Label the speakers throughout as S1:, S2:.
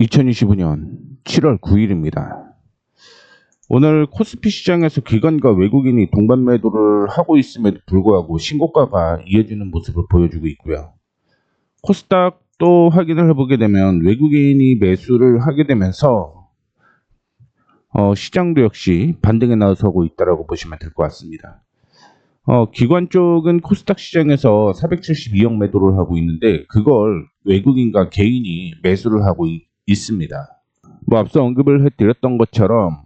S1: 2025년 7월 9일입니다. 오늘 코스피 시장에서 기관과 외국인이 동반 매도를 하고 있음에도 불구하고 신고가가 이어지는 모습을 보여주고 있고요. 코스닥도 확인을 해보게 되면 외국인이 매수를 하게 되면서 시장도 역시 반등에 나서고 있다고 보시면 될 것 같습니다. 기관 쪽은 코스닥 시장에서 472억 매도를 하고 있는데 그걸 외국인과 개인이 매수를 하고 있습니다. 앞서 언급을 해드렸던 것처럼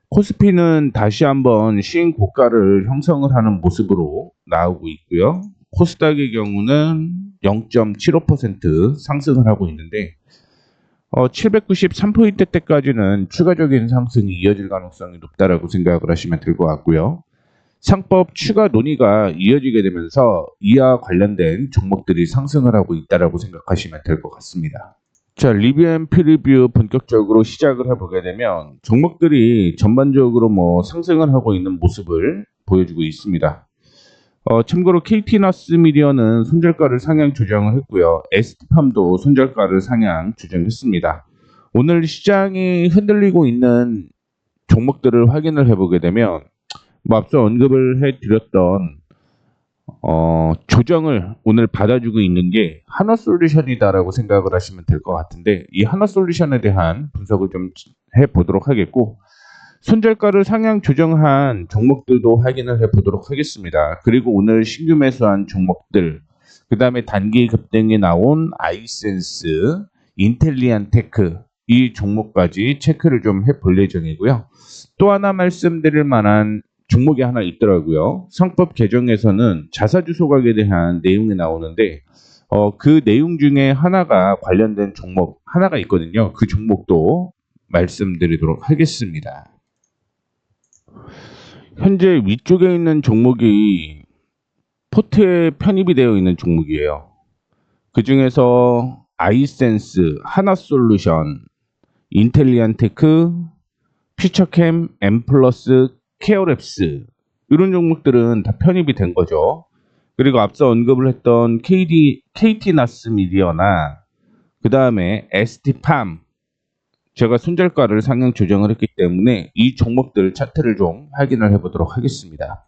S1: 코스피는 다시 한번 신고가를 형성을 하는 모습으로 나오고 있고요. 코스닥의 경우는 0.75% 상승을 하고 있는데 793포인트대까지는 추가적인 상승이 이어질 가능성이 높다라고 생각을 하시면 될 것 같고요. 상법 추가 논의가 이어지게 되면서 이와 관련된 종목들이 상승을 하고 있다라고 생각하시면 될 것 같습니다. 자, 리뷰 앤 프리뷰 본격적으로 시작을 해보게 되면 종목들이 전반적으로 상승을 하고 있는 모습을 보여주고 있습니다. 참고로 KT나스미디어는 손절가를 상향 조정을 했고요. ST팜도 손절가를 상향 조정했습니다. 오늘 시장이 흔들리고 있는 종목들을 확인을 해보게 되면 앞서 언급을 해드렸던 조정을 오늘 받아주고 있는 게 하나솔루션이다라고 생각을 하시면 될 것 같은데 이 하나솔루션에 대한 분석을 좀 해보도록 하겠고 손절가를 상향 조정한 종목들도 확인을 해보도록 하겠습니다. 그리고 오늘 신규 매수한 종목들 그 다음에 단기 급등이 나온 아이센스, 인텔리안테크 이 종목까지 체크를 좀 해볼 예정이고요. 또 하나 말씀드릴 만한 종목이 하나 있더라고요. 상법 개정에서는 자사주 소각에 대한 내용이 나오는데 그 내용 중에 하나가 관련된 종목 하나가 있거든요. 그 종목도 말씀드리도록 하겠습니다. 현재 위쪽에 있는 종목이 포트에 편입이 되어 있는 종목이에요. 그 중에서 아이센스, 하나솔루션, 인텔리안테크, 퓨처캠, 엠플러스, 케어랩스 이런 종목들은 다 편입이 된 거죠. 그리고 앞서 언급을 했던 KT나스미디어나 그 다음에 ST팜 제가 손절가를 상향 조정을 했기 때문에 이 종목들 차트를 좀 확인을 해보도록 하겠습니다.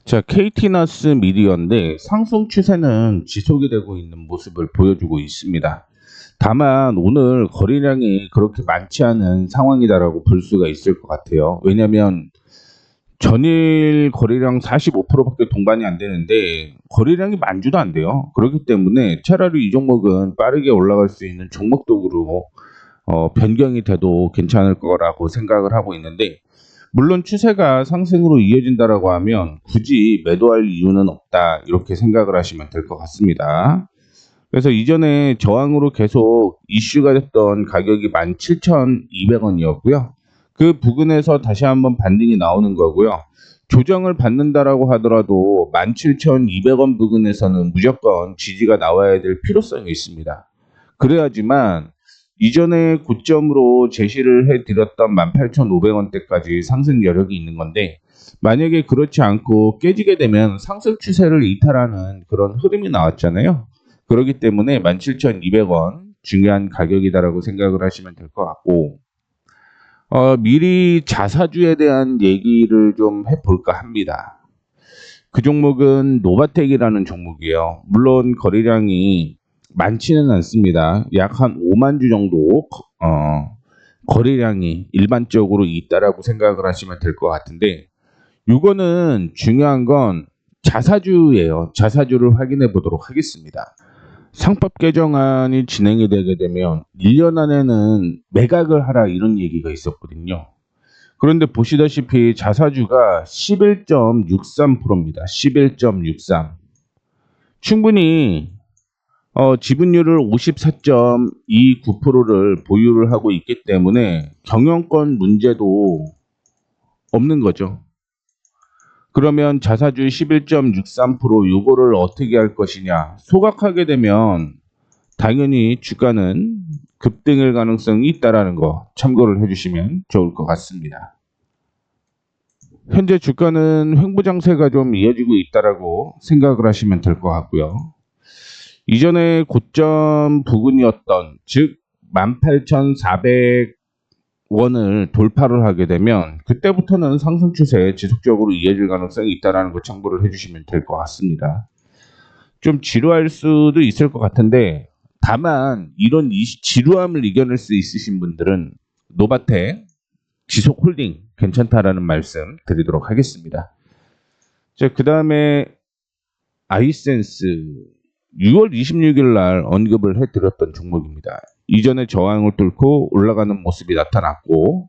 S1: 자, KT나스미디어인데 상승 추세는 지속이 되고 있는 모습을 보여주고 있습니다. 다만 오늘 거래량이 그렇게 많지 않은 상황이다라고 볼 수가 있을 것 같아요. 왜냐하면 전일 거래량 45%밖에 동반이 안 되는데 거래량이 만주도 안 돼요. 그렇기 때문에 차라리 이 종목은 빠르게 올라갈 수 있는 종목도구로 변경이 돼도 괜찮을 거라고 생각을 하고 있는데 물론 추세가 상승으로 이어진다라고 하면 굳이 매도할 이유는 없다 이렇게 생각을 하시면 될 것 같습니다. 그래서 이전에 저항으로 계속 이슈가 됐던 가격이 17,200원이었고요. 그 부근에서 다시 한번 반등이 나오는 거고요. 조정을 받는다라고 하더라도 17,200원 부근에서는 무조건 지지가 나와야 될 필요성이 있습니다. 그래야지만 이전에 고점으로 제시를 해드렸던 18,500원대까지 상승 여력이 있는 건데 만약에 그렇지 않고 깨지게 되면 상승 추세를 이탈하는 그런 흐름이 나왔잖아요. 그렇기 때문에 17,200원 중요한 가격이다라고 생각을 하시면 될 것 같고 미리 자사주에 대한 얘기를 좀 해볼까 합니다. 그 종목은 노바텍이라는 종목이에요. 물론 거래량이 많지는 않습니다. 약 한 5만 주 정도 거래량이 일반적으로 있다라고 생각을 하시면 될 것 같은데 이거는 중요한 건 자사주예요. 자사주를 확인해 보도록 하겠습니다. 상법 개정안이 진행이 되게 되면 1년 안에는 매각을 하라 이런 얘기가 있었거든요. 그런데 보시다시피 자사주가 11.63%입니다. 11.63. 충분히 지분율을 54.29%를 보유를 하고 있기 때문에 경영권 문제도 없는 거죠. 그러면 자사주 11.63% 요거를 어떻게 할 것이냐. 소각하게 되면 당연히 주가는 급등할 가능성이 있다라는 거 참고를 해주시면 좋을 것 같습니다. 현재 주가는 횡보장세가 좀 이어지고 있다라고 생각을 하시면 될 것 같고요. 이전에 고점 부근이었던 즉 18,400원을 돌파를 하게 되면 그때부터는 상승 추세에 지속적으로 이어질 가능성이 있다는 거 참고를 해주시면 될 것 같습니다. 좀 지루할 수도 있을 것 같은데 다만 이런 지루함을 이겨낼 수 있으신 분들은 노바텍 지속 홀딩 괜찮다라는 말씀 드리도록 하겠습니다. 자, 그 다음에 아이센스 6월 26일 날 언급을 해드렸던 종목입니다. 이전에 저항을 뚫고 올라가는 모습이 나타났고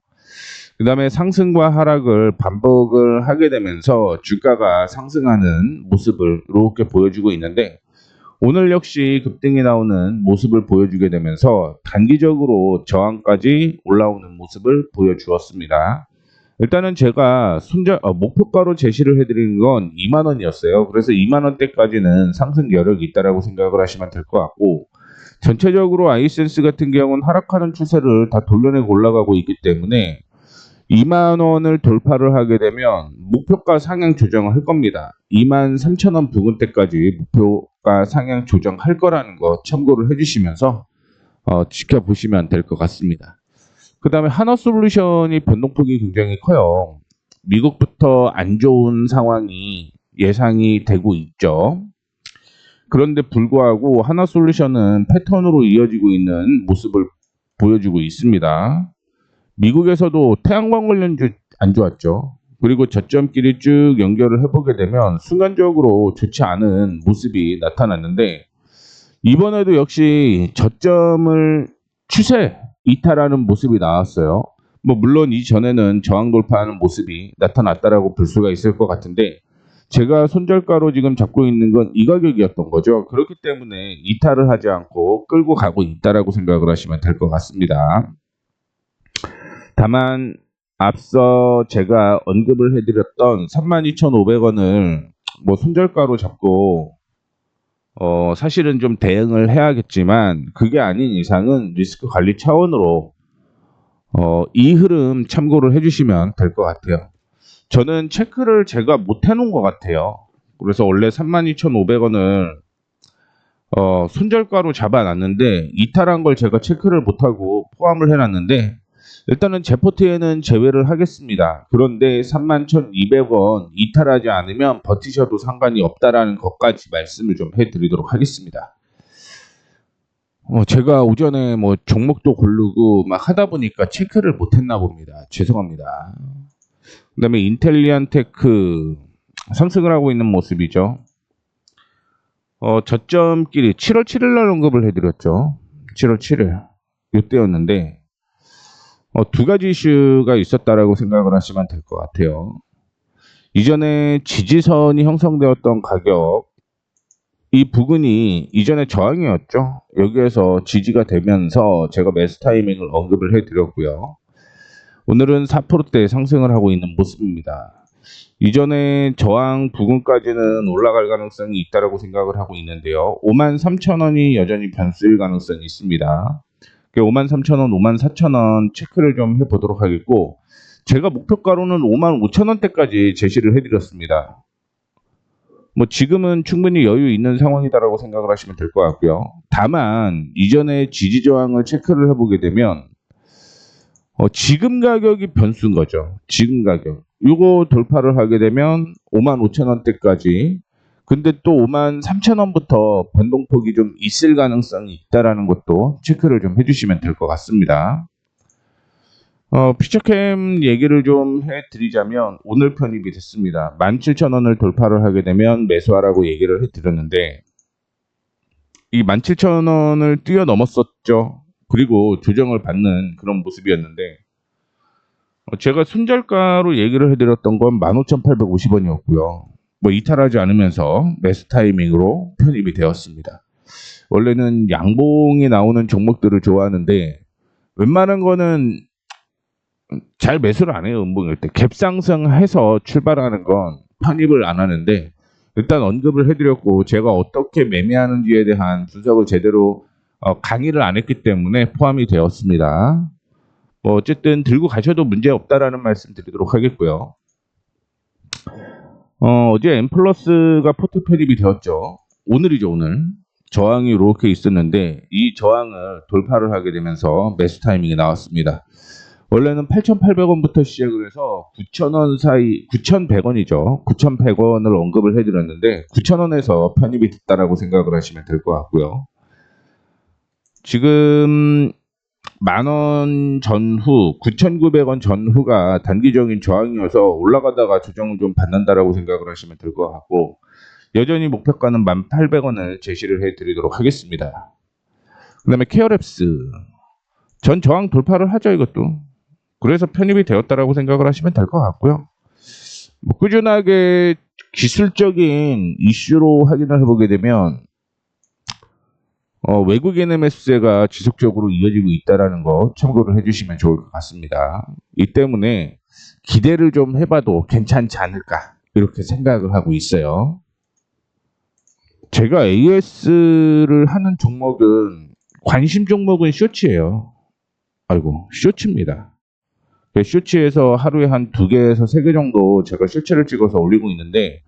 S1: 그 다음에 상승과 하락을 반복을 하게 되면서 주가가 상승하는 모습을 이렇게 보여주고 있는데 오늘 역시 급등이 나오는 모습을 보여주게 되면서 단기적으로 저항까지 올라오는 모습을 보여주었습니다. 일단은 제가 목표가로 제시를 해드리는 건 2만원이었어요. 그래서 2만원대까지는 상승 여력이 있다고 생각을 하시면 될 것 같고 전체적으로 아이센스 같은 경우는 하락하는 추세를 다 돌려내고 올라가고 있기 때문에 2만원을 돌파를 하게 되면 목표가 상향 조정을 할 겁니다. 23,000원 부근대까지 목표가 상향 조정할 거라는 거 참고를 해주시면서 지켜보시면 될 것 같습니다. 그 다음에 하나솔루션이 변동폭이 굉장히 커요. 미국부터 안 좋은 상황이 예상이 되고 있죠. 그런데 불구하고 하나솔루션은 패턴으로 이어지고 있는 모습을 보여주고 있습니다. 미국에서도 태양광 관련주 안 좋았죠. 그리고 저점끼리 쭉 연결을 해보게 되면 순간적으로 좋지 않은 모습이 나타났는데 이번에도 역시 저점을 추세 이탈하는 모습이 나왔어요. 뭐 물론 이전에는 저항 돌파하는 모습이 나타났다라고 볼 수가 있을 것 같은데 제가 손절가로 지금 잡고 있는 건 이 가격이었던 거죠. 그렇기 때문에 이탈을 하지 않고 끌고 가고 있다라고 생각을 하시면 될 것 같습니다. 다만 앞서 제가 언급을 해드렸던 32,500원을 뭐 손절가로 잡고 사실은 좀 대응을 해야겠지만 그게 아닌 이상은 리스크 관리 차원으로 이 흐름 참고를 해주시면 될 것 같아요. 저는 체크를 제가 못 해놓은 것 같아요. 그래서 원래 32,500원을 손절가로 잡아놨는데 이탈한 걸 제가 체크를 못하고 포함을 해놨는데 일단은 제 포트에는 제외를 하겠습니다. 그런데 31,200원 이탈하지 않으면 버티셔도 상관이 없다라는 것까지 말씀을 좀 해드리도록 하겠습니다. 제가 오전에 뭐 종목도 고르고 막 하다 보니까 체크를 못했나 봅니다. 죄송합니다. 그 다음에 인텔리안테크 상승을 하고 있는 모습이죠. 저점끼리 7월 7일 날 언급을 해드렸죠. 7월 7일 이때였는데 두 가지 이슈가 있었다라고 생각을 하시면 될 것 같아요. 이전에 지지선이 형성되었던 가격 이 부근이 이전에 저항이었죠. 여기에서 지지가 되면서 제가 매수 타이밍을 언급을 해드렸고요. 오늘은 4%대 상승을 하고 있는 모습입니다. 이전에 저항 부근까지는 올라갈 가능성이 있다고 생각을 하고 있는데요. 53,000원이 여전히 변수일 가능성이 있습니다. 53,000원, 54,000원 체크를 좀 해보도록 하겠고 제가 목표가로는 55,000원대까지 제시를 해드렸습니다. 뭐 지금은 충분히 여유 있는 상황이다라고 생각을 하시면 될 것 같고요. 다만 이전에 지지 저항을 체크를 해보게 되면 지금 가격이 변수인 거죠. 지금 가격. 이거 돌파를 하게 되면 55,000원대까지 근데 또 53,000원부터 변동폭이 좀 있을 가능성이 있다라는 것도 체크를 좀 해주시면 될 것 같습니다. 퓨처캠 얘기를 좀 해드리자면 오늘 편입이 됐습니다. 17,000원을 돌파를 하게 되면 매수하라고 얘기를 해드렸는데 이 17,000원을 뛰어넘었었죠. 그리고 조정을 받는 그런 모습이었는데 제가 손절가로 얘기를 해드렸던 건 15,850원이었고요. 뭐 이탈하지 않으면서 매수 타이밍으로 편입이 되었습니다. 원래는 양봉이 나오는 종목들을 좋아하는데 웬만한 거는 잘 매수를 안 해요. 음봉일 때 갭상승해서 출발하는 건 편입을 안 하는데 일단 언급을 해드렸고 제가 어떻게 매매하는지에 대한 분석을 제대로 강의를 안 했기 때문에 포함이 되었습니다. 뭐 어쨌든 들고 가셔도 문제 없다라는 말씀 드리도록 하겠고요. 어제 M 플러스가 포트 편입이 되었죠. 오늘이죠, 오늘. 저항이 이렇게 있었는데 이 저항을 돌파를 하게 되면서 매수 타이밍이 나왔습니다. 원래는 8,800원부터 시작을 해서 9,000원 사이, 9,100원이죠. 9,100원을 언급을 해드렸는데 9,000원에서 편입이 됐다라고 생각을 하시면 될 것 같고요. 지금 10,000원 전후, 9,900원 전후가 단기적인 저항이어서 올라가다가 조정을 좀 받는다라고 생각을 하시면 될 것 같고, 여전히 목표가는 1,800원을 제시를 해드리도록 하겠습니다. 그 다음에 케어랩스. 전 저항 돌파를 하죠, 이것도. 그래서 편입이 되었다라고 생각을 하시면 될 것 같고요. 뭐 꾸준하게 기술적인 이슈로 확인을 해보게 되면 외국인의 매수세가 지속적으로 이어지고 있다는 거 참고를 해주시면 좋을 것 같습니다. 이 때문에 기대를 좀 해봐도 괜찮지 않을까 이렇게 생각을 하고 있어요. 제가 AS를 하는 종목은 관심 종목은 쇼츠예요. 아이고, 쇼츠입니다. 쇼츠에서 하루에 한 2개에서 3개 정도 제가 쇼츠를 찍어서 올리고 있는데,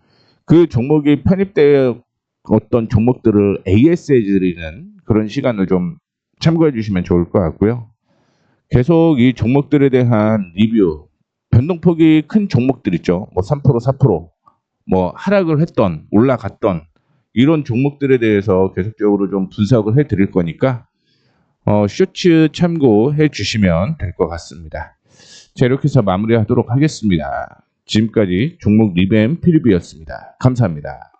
S1: 그 종목이 편입되어 어떤 종목들을 AS에 드리는 그런 시간을 좀 참고해 주시면 좋을 것 같고요. 계속 이 종목들에 대한 리뷰, 변동폭이 큰 종목들 있죠. 뭐 3%, 4%, 뭐 하락을 했던, 올라갔던 이런 종목들에 대해서 계속적으로 좀 분석을 해 드릴 거니까 쇼츠 참고해 주시면 될 것 같습니다. 자, 이렇게 해서 마무리하도록 하겠습니다. 지금까지 종목 리뱀 필리비였습니다. 감사합니다.